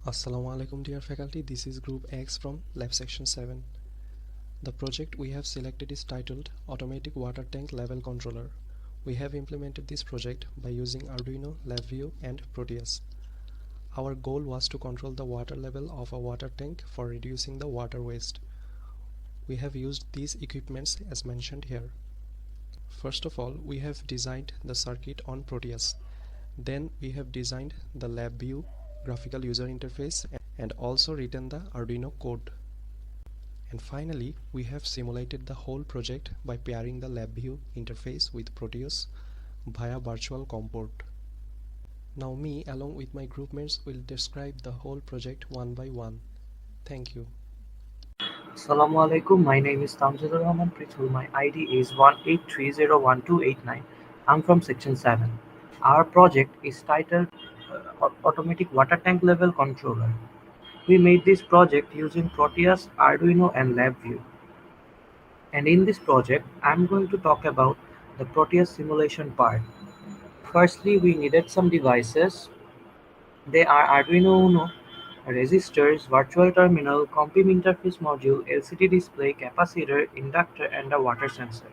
Assalamu alaikum dear faculty, this is group X from lab section 7. The project we have selected is titled Automatic Water Tank Level Controller. We have implemented this project by using Arduino, View and Proteus. Our goal was to control the water level of a water tank for reducing the water waste. We have used these equipments as mentioned here. First of all, we have designed the circuit on Proteus. Then we have designed the LabVIEW graphical user interface and also written the Arduino code. And finally, we have simulated the whole project by pairing the LabVIEW interface with Proteus via virtual COM port. Now me along with my groupmates will describe the whole project one by one. Thank you. Assalamu alaikum. My name is Tamzeedur Rahman Prithul. My ID is 1830128 I'm from section 7. Our project is titled Automatic Water Tank Level Controller. We made this project using Proteus, Arduino and LabVIEW. And in this project, I'm going to talk about the Proteus simulation part. Firstly, we needed some devices. They are Arduino Uno, resistors, virtual terminal, COM-PIM interface module, LCD display, capacitor, inductor and a water sensor.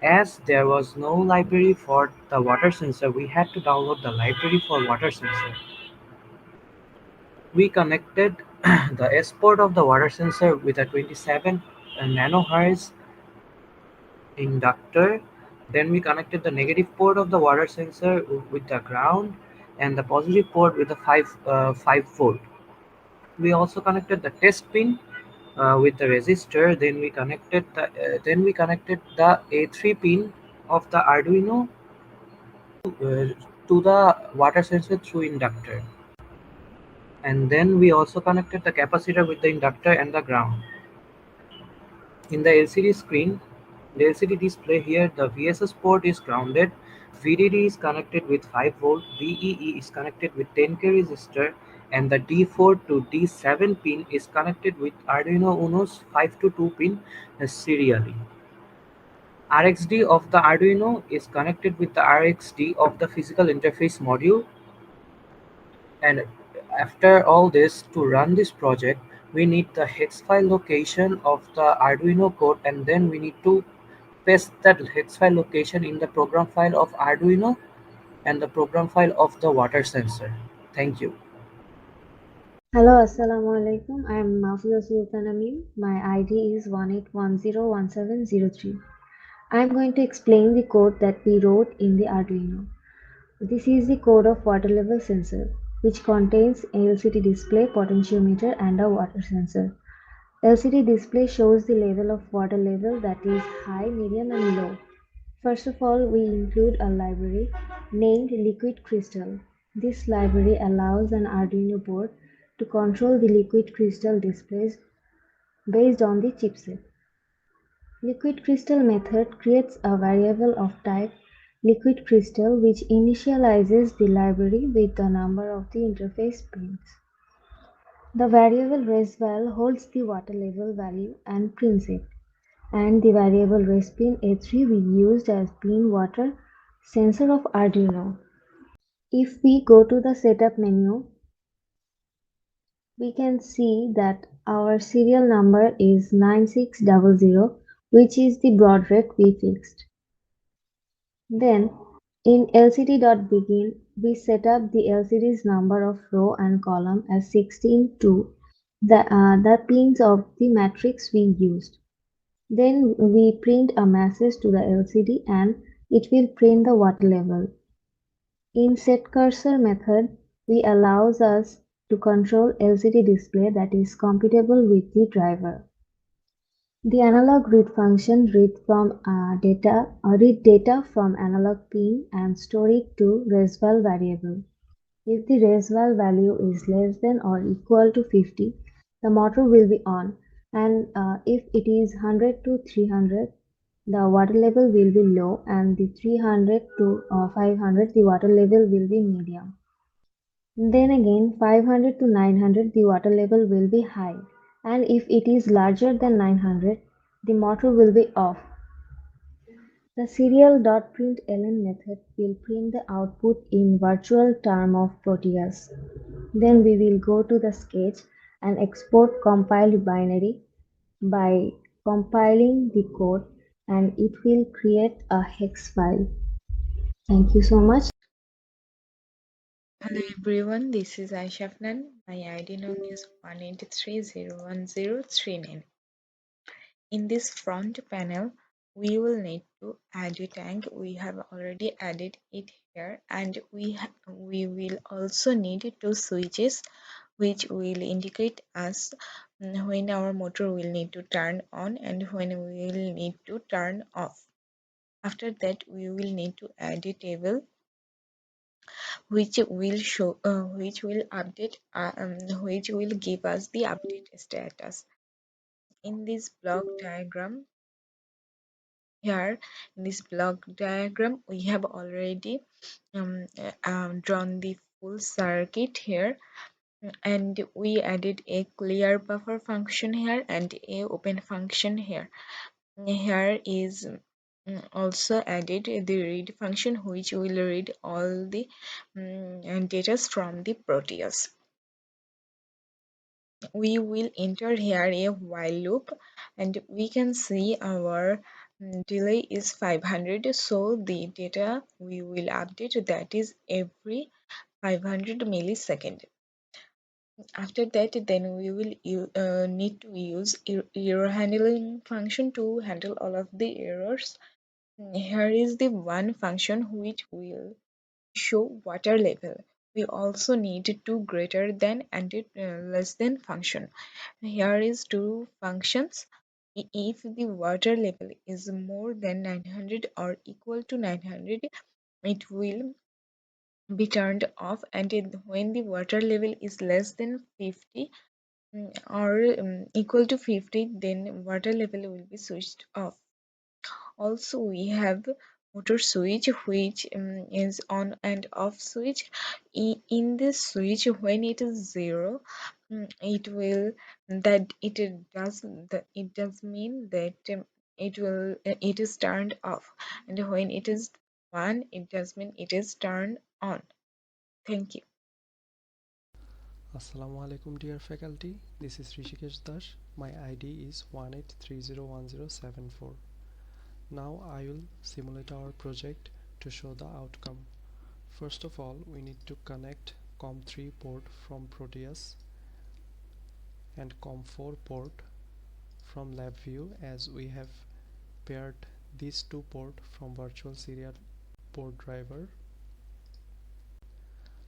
As there was no library for the water sensor, we had to download the library for water sensor. We connected the S port of the water sensor with a 27 nanohertz inductor. Then we connected the negative port of the water sensor with the ground and the positive port with the 5 volt. We also connected the test pin with the resistor. Then we connected the A3 pin of the Arduino uh, to the water sensor through inductor. And then we also connected the capacitor with the inductor and the ground. In the LCD screen, the LCD display here, the VSS port is grounded, VDD is connected with 5 volt, VEE is connected with 10K resistor, and the D4 to D7 pin is connected with Arduino Uno's 5 to 2 pin serially. RxD of the Arduino is connected with the RxD of the physical interface module. And after all this, to run this project, we need the hex file location of the Arduino code, and then we need to paste that hex file location in the program file of Arduino and the program file of the water sensor. Thank you. Hello, Assalamu alaikum. I am Mahfuza Mim. My ID is 18101703. I am going to explain the code that we wrote in the Arduino. This is the code of water level sensor, which contains a LCD display, potentiometer, and a water sensor. LCD display shows the level of water level, that is high, medium, and low. First of all, we include a library named Liquid Crystal. This library allows an Arduino board to control the liquid crystal displays based on the chipset. Liquid crystal method creates a variable of type liquid crystal which initializes the library with the number of the interface pins. The variable resval holds the water level value and prints it, and the variable respin A3 we used as pin water sensor of Arduino. If we go to the setup menu, we can see that our serial number is 9600, which is the baud rate we fixed. Then in lcd.begin, we set up the LCD's number of row and column as 16 to the pins of the matrix we used. Then we print a message to the LCD and it will print the water level. In setCursor method, we allows us to control LCD display that is compatible with the driver. The analog read function read data from analog pin and store it to resval variable. If the resval value is less than or equal to 50, the motor will be on, and if it is 100 to 300, the water level will be low, and the 300 to 500, the water level will be medium. Then again 500 to 900, the water level will be high, and if it is larger than 900, the motor will be off. The serial.println method will print the output in virtual term of Proteus. Then we will go to the sketch and export compiled binary by compiling the code, and it will create a hex file. Thank you so much. Hello everyone, this is Ayesha Afnan. My ID known is 183010339. In this front panel, we will need to add a tank. We have already added it here, and we will also need two switches which will indicate us when our motor will need to turn on and when we will need to turn off. After that, we will need to add a table which will update which will give us the update status. In this block diagram here, in this block diagram we have already drawn the full circuit here, and we added a clear buffer function here and a open function here. Here is also added the read function which will read all the data from the Proteus. We will enter here a while loop, and we can see our delay is 500, so the data we will update, that is every 500 millisecond. After that, then we will need to use error handling function to handle all of the errors. Here is the one function which will show water level. We also need two greater than and less than function. Here is two functions. If the water level is more than 900 or equal to 900, it will be turned off, and when the water level is less than 50 or equal to 50, then water level will be switched off. Also, we have motor switch which is on and off switch. In this switch, when it is 0, it will that it does mean that it is turned off, and when it is 1, it does mean it is turned on. Thank you. Assalamu alaikum dear faculty, this is Rishikesh Das. My ID is 183011074. Now I will simulate our project to show the outcome. First of all, we need to connect COM3 port from Proteus and COM4 port from LabVIEW, as we have paired these two ports from virtual serial port driver.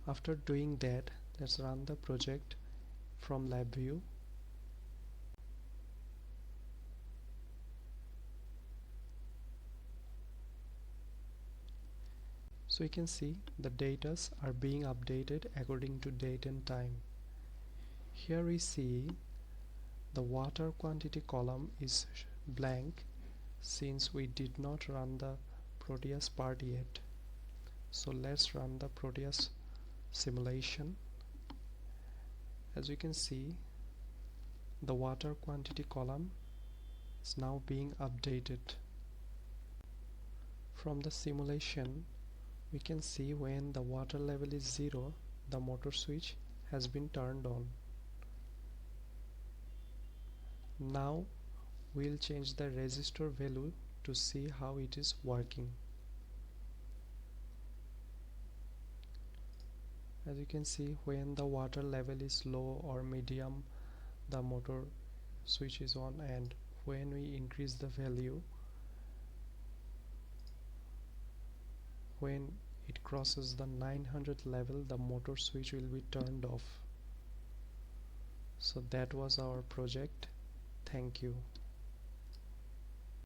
After doing that, let's run the project from LabVIEW. So you can see the datas are being updated according to date and time. Here we see the water quantity column is blank since we did not run the Proteus part yet. So let's run the Proteus simulation. As you can see, the water quantity column is now being updated. From the simulation, we can see when the water level is 0, the motor switch has been turned on. Now we'll change the resistor value to see how it is working. As you can see, when the water level is low or medium, the motor switch is on, and when we increase the value, when it crosses the 900 level, the motor switch will be turned off. So that was our project. Thank you.